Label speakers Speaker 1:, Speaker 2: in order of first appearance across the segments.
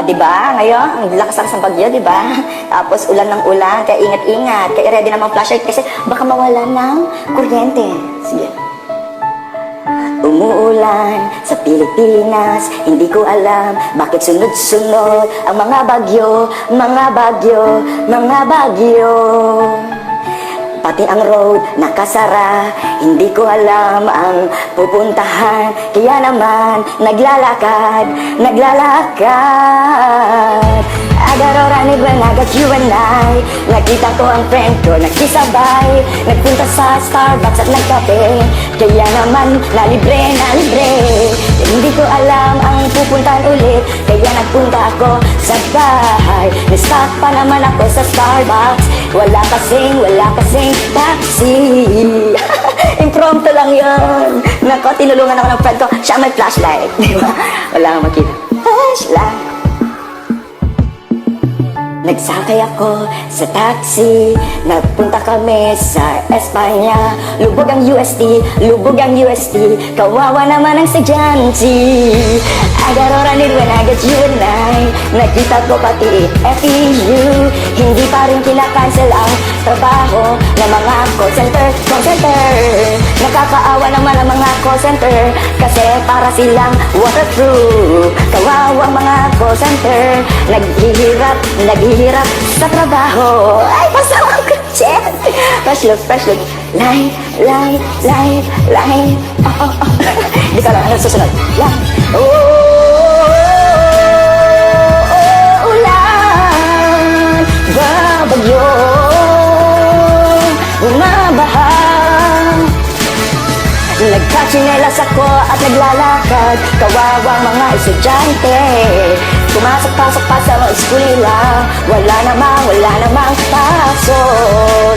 Speaker 1: Di ba? Ngayon, ang lakas ng bagyo, di ba? Tapos ulan ng ulan, kaya ingat-ingat. Kaya ready naman flashlight kasi baka mawala ng kuryente. Sige. Umuulan sa Pilipinas, hindi ko alam bakit sunod-sunod ang mga bagyo, mga bagyo, mga bagyo. Pati ang road nakasara, hindi ko alam ang pupuntahan. Kaya naman naglalakad, naglalakad. I got all I need when I got you and I. Nakita ko ang friend ko, nakisabay. Nagpunta sa Starbucks at nagkape. Kaya naman nalibre, nalibre. Hindi ko alam ang pupuntahan ulit. Kaya nagpunta ako sa bahay. Nistop pa naman ako sa Starbucks. Wala kasing taxi. Impromptu lang yun. Nako, tinulungan ako ng friend ko. Siya may flashlight. Di ba? Wala kang makita. Flashlight. Nagsakay ako sa taxi. Nagpunta kami sa Espanya. Lubog ang UST, lubog ang UST. Kawawa naman ang estudyante. I got all I need when I get you and I. Nakita ko pati FEU. Hindi pa rin kinakancel ang trabaho ng mga call center, call center. Nakakaawa naman ang mga call center kasi para silang waterproof. Kawawa mga call center. Naghihirap sa trabaho. Ay, pasama ko, Chen! Fresh look, fresh look. Light, light, light, light. Oh, oh, oh. Di ka lang, ano susunod? Light. Ulan, babagyo, bumabaha. Nagkachinelas ako at naglalakad. Kawawang mga estudyante. Pumasok-pasok pa sa eskwela. Wala namang pasok.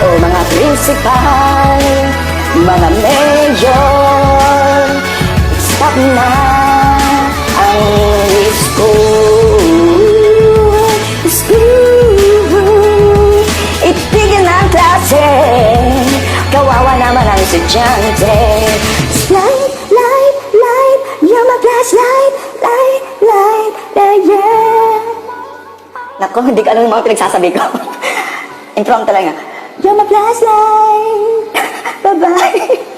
Speaker 1: O mga principal, mga mayor, stop na ang school. Itigil na ang klase. Kawawa naman ang estudyante. Light, light, light, you're my flashlight. Light, light, light, yeah. Nako, hindi ka alam yung mga pinagsasabi ko. Impromptu lang nga. You're my flashlight. Bye-bye.